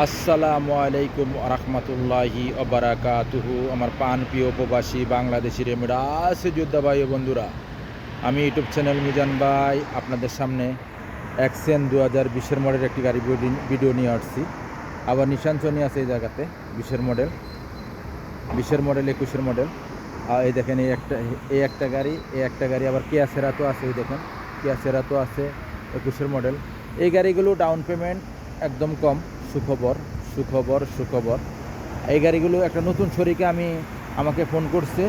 আসসালামু আলাইকুম রহমতুল্লাহি ওবারাকাতুহু। আমার প্রিয় প্রবাসী বাংলাদেশি রেমিরাস যোদ্ধা ভাই ও বন্ধুরা, আমি ইউটিউব চ্যানেল মিজান ভাই আপনাদের সামনে অ্যাক্সেন 2020 মডেল একটি গাড়ি ভিডিও নিয়ে আসছি। আবার নিশান চনি আছে এই জায়গাতে 20 মডেল 21 মডেল। আর এই দেখেন এই একটা গাড়ি আবার কিয়া সেরাতো আছে। এই দেখেন কিয়া সেরাতো আছে 21 মডেল। এই গাড়িগুলো ডাউন পেমেন্ট একদম কম। সুখবর। এই গাড়িগুলো একটা নতুন শরিকে আমাকে ফোন করছে,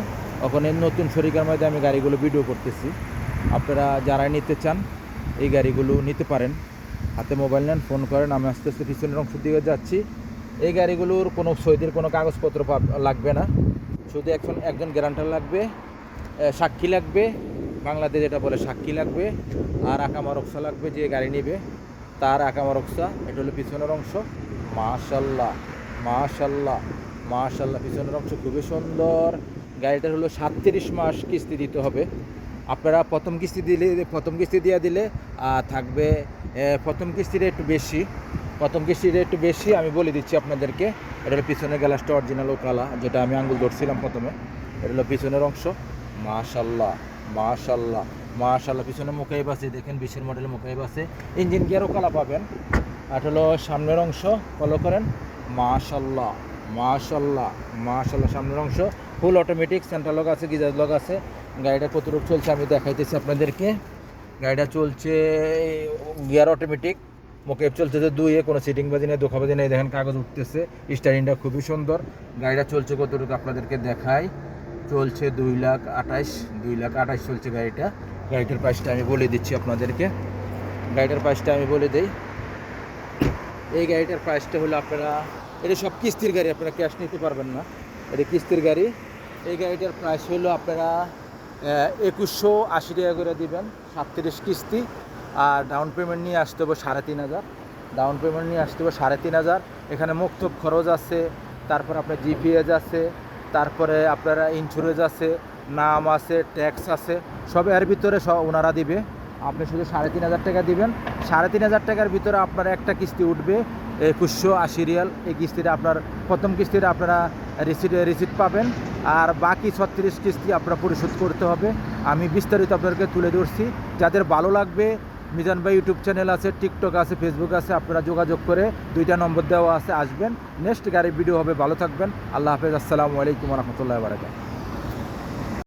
ওখানে নতুন শরিকের মধ্যে আমি গাড়িগুলো ভিডিও করতেছি। আপনারা যারা নিতে চান এই গাড়িগুলো নিতে পারেন। হাতে মোবাইল নেন, ফোন করেন। আমি আস্তে আস্তে পিছনের অংশ দিকে যাচ্ছি। এই গাড়িগুলোর কোনো সইদের কোনো কাগজপত্র লাগবে না, শুধু একজন গ্যারান্টার লাগবে, সাক্ষী লাগবে, বাংলাদেশ এটা বলে সাক্ষী লাগবে, আর আকামা রক্সা লাগবে। যে গাড়ি নেবে তার আকামা রক্সা। এটা হলো পিছনের অংশ। মাশাল্লাহ পিছনের অংশ খুবই সুন্দর। গাড়িটার হলো 37 মাস কিস্তি দিতে হবে। আপনারা প্রথম কিস্তি দিয়ে দিলে থাকবে প্রথম কিস্তিটা একটু বেশি। আমি বলে দিচ্ছি আপনাদেরকে। এটা হলো পিছনের গ্লাসটা অরিজিনাল কালা, যেটা আমি আঙ্গুল ধরছিলাম প্রথমে। এটা হলো পিছনের অংশ। মাশাল্লাহ পিছনে মুখাইব আছে, দেখেন 20 মডেলের মুখাইব আছে। ইঞ্জিন গিয়ারও কালা পাবেন। আর হলো সামনের অংশ ফলো করেন। মাশাল্লাহ সামনের অংশ ফুল অটোমেটিক, সেন্ট্রাল লক আছে, গিজার লক আছে। গাড়িটা কতটুকু চলছে আমি দেখাইতেছি আপনাদেরকে। গাড়িটা চলছে গিয়ার অটোমেটিক, মোকেব চলতেছে 2-এ, কোনো সিটিং বাজি নেই, দোকাবাজি নেই। দেখেন কাগজ উঠতেছে, স্টারিংটা খুবই সুন্দর। গাড়িটা চলছে কতটুকু আপনাদেরকে দেখাই। চলছে 2,28,000 চলছে গাড়িটার প্রাইসটা আমি বলে দিচ্ছি আপনাদেরকে। আমি বলে দিই। এই গাড়িটার প্রাইসটা হলো, আপনারা এটা সব কিস্তির গাড়ি, আপনারা ক্যাশ নিতে পারবেন না, এটা কিস্তির গাড়ি। এই গাড়িটার প্রাইস হলো আপনারা 2,180 টাকা করে দিবেন, 37 কিস্তি। আর ডাউন পেমেন্ট নিয়ে আসতে হবে 3,500। এখানে মুক্তব খরচ আছে, তারপর আপনার জিপিএস আছে, তারপরে আপনারা ইন্স্যুরেন্স আছে, নাম আছে, ট্যাক্স আছে, সব এর ভিতরে ওনারা দিবে। আপনি শুধু 3,500 টাকা দিবেন। 3,500 টাকার ভিতরে আপনার একটা কিস্তি উঠবে 2,180 রিয়াল। এই কিস্তিটা আপনার প্রথম কিস্তিটা আপনারা রিসিট পাবেন, আর বাকি 36 কিস্তি আপনারা পরিশোধ করতে হবে। আমি বিস্তারিত আপনাদেরকে তুলে ধরছি। যাদের ভালো লাগবে, মিজান ভাই ইউটিউব চ্যানেল আছে, টিকটক আছে, ফেসবুক আছে, আপনারা যোগাযোগ করে 2টা নম্বর দেওয়া আছে, আসবেন। নেক্সট গাড়ির ভিডিও হবে। ভালো থাকবেন। আল্লাহ হাফেজ। আসসালামু আলাইকুম রহমতুল্লাহ বারাকাতুহু।